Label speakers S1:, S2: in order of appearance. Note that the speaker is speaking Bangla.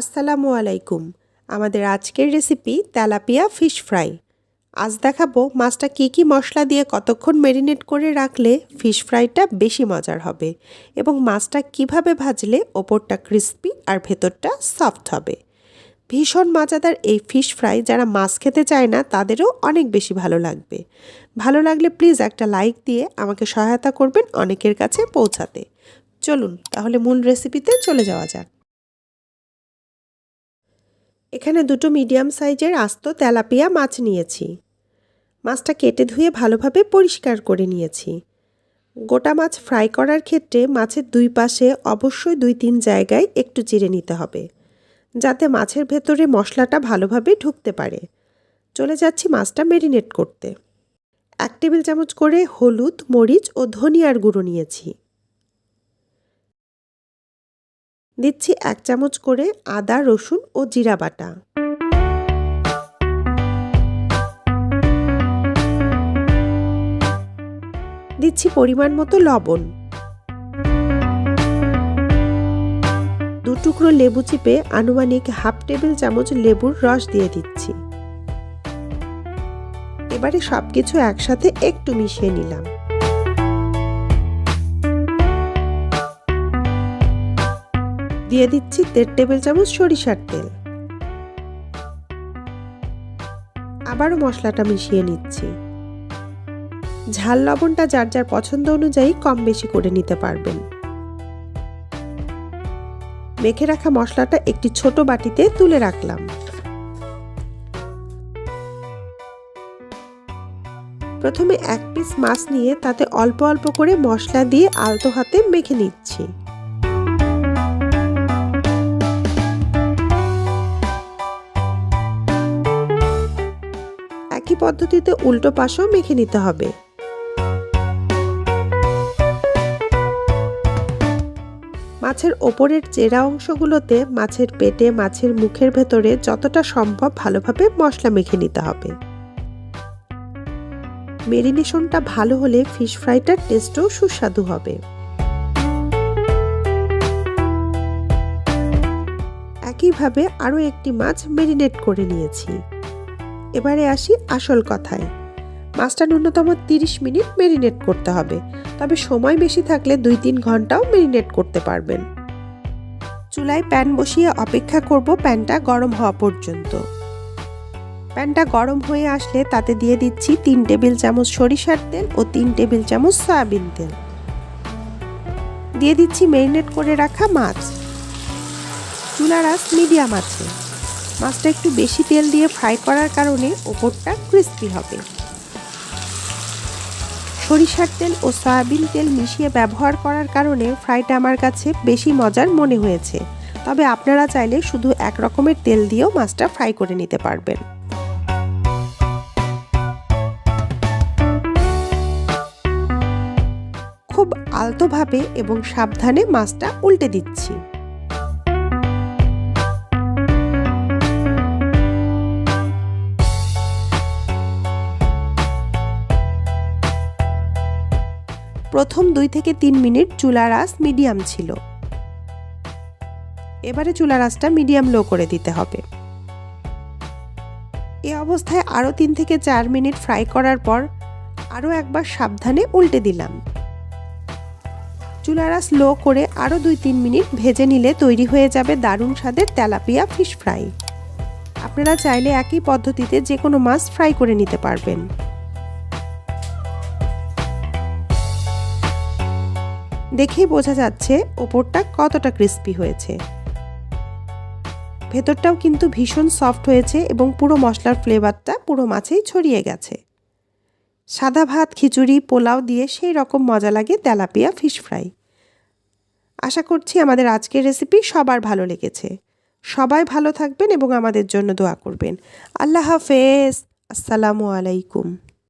S1: আসসালামু আলাইকুম। আমাদের আজকের রেসিপি তেলাপিয়া ফিশ ফ্রাই। আজ দেখাবো মাছটা কি মশলা দিয়ে কতক্ষণ ম্যারিনেট করে রাখলে ফিশ ফ্রাইটা বেশি মজার হবে এবং মাছটা কিভাবে ভাজলে ওপরটা ক্রিস্পি আর ভেতরটা সফট হবে। ভীষণ মজাদার এই ফিশ ফ্রাই যারা মাছ খেতে চায় না তাদেরও অনেক বেশি ভালো লাগবে। ভালো লাগলে প্লিজ একটা লাইক দিয়ে আমাকে সহায়তা করবেন অনেকের কাছে পৌঁছাতে। চলুন তাহলে মূল রেসিপিতে চলে যাওয়া যাক। এখানে দুটো মিডিয়াম সাইজের আস্ত তেলাপিয়া মাছ নিয়েছি। মাছটা কেটে ধুয়ে ভালোভাবে পরিষ্কার করে নিয়েছি। গোটা মাছ ফ্রাই করার ক্ষেত্রে মাছের দুই পাশে অবশ্যই 2-3 জায়গায় একটু চিড়ে নিতে হবে, যাতে মাছের ভেতরে মশলাটা ভালোভাবে ঢুকতে পারে। চলে যাচ্ছি মাছটা ম্যারিনেট করতে। 1 টেবিল চামচ করে হলুদ, মরিচ ও ধনিয়ার গুঁড়ো নিয়েছি। দিচ্ছি 1 চামচ করে আদা, রসুন ও জিরা বাটা। দিচ্ছি পরিমাণ মতো লবণ। 2 টুকরো লেবু চিপে আনুমানিক 1/2 টেবিল চামচ লেবুর রস দিয়ে দিচ্ছি। এবারে সবকিছু একসাথে একটু মিশিয়ে নিলাম। দিয়ে দিচ্ছি 1.5 টেবিল চামচ সরিষার তেল। আবারও মশলাটা মিশিয়ে নিচ্ছি। ঝাল লবণটা যার যার পছন্দ অনুযায়ী কম বেশি করে নিতে পারবেন। মেখে রাখা মশলাটা একটি ছোট বাটিতে তুলে রাখলাম। প্রথমে 1 পিস মাছ নিয়ে তাতে অল্প অল্প করে মশলা দিয়ে আলতো হাতে মেখে নিচ্ছি। একই পদ্ধতিতে উল্টো পাশও মেখে নিতে হবে। মাছের ওপরের চেরা অংশগুলোতে মাছের পেটে, মাছের মুখের ভেতরে যতটা সম্ভব ভালোভাবে মশলা মেখে নিতে হবে। মেরিনেশনটা ভালো হলে ফিশ ফ্রাইটার টেস্টও সুস্বাদু হবে। একইভাবে আরও একটি মাছ ম্যারিনেট করে নিয়েছি। এবারে আসি আসল কথায়। মাছটা ন্যূনতম 30 মিনিট ম্যারিনেট করতে হবে, তবে সময় বেশি থাকলে 2-3 ঘন্টাও ম্যারিনেট করতে পারবেন। চুলায় প্যান বসিয়ে অপেক্ষা করব প্যানটা গরম হওয়া পর্যন্ত। প্যানটা গরম হয়ে আসলে তাতে দিয়ে দিচ্ছি 3 টেবিল চামচ সরিষার তেল ও 3 টেবিল চামচ সয়াবিন তেল। দিয়ে দিচ্ছি ম্যারিনেট করে রাখা মাছ। চুলার আঁচ মিডিয়াম আছে। মাছটা একটু বেশি তেল দিয়ে ফ্রাই করার কারণে ওপরটা ক্রিস্পি হবে। সরিষার তেল ও সয়াবিন তেল মিশিয়ে ব্যবহার করার কারণে ফ্রাইটা আমার কাছে বেশি মজার মনে হয়েছে, তবে আপনারা চাইলে শুধু এক রকমের তেল দিয়েও মাছটা ফ্রাই করে নিতে পারবেন। খুব আলতোভাবে এবং সাবধানে মাছটা উল্টে দিচ্ছি। প্রথম 2-3 মিনিট চুলার আঁচ মিডিয়াম ছিল। এবারে চুলার আঁচটা মিডিয়াম লো করে দিতে হবে। এই অবস্থায় আরও 3-4 মিনিট ফ্রাই করার পর আরও একবার সাবধানে উল্টে দিলাম। চুলার আঁচ লো করে আরও 2-3 মিনিট ভেজে নিলে তৈরি হয়ে যাবে দারুণ স্বাদের তেলাপিয়া ফিশ ফ্রাই। আপনারা চাইলে একই পদ্ধতিতে যে কোনো মাছ ফ্রাই করে নিতে পারবেন। দেখেই বোঝা যাচ্ছে ওপরটা কতটা ক্রিস্পি হয়েছে। ভেতরটাও কিন্তু ভীষণ সফট হয়েছে এবং পুরো মশলার ফ্লেভারটা পুরো মাছেই ছড়িয়ে গেছে। সাদা ভাত, খিচুড়ি, পোলাও দিয়ে সেই রকম মজা লাগে তেলাপিয়া ফিশ ফ্রাই। আশা করছি আমাদের আজকের রেসিপি সবার ভালো লেগেছে। সবাই ভালো থাকবেন এবং আমাদের জন্য দোয়া করবেন। আল্লাহ হাফেজ। আসসালামু আলাইকুম।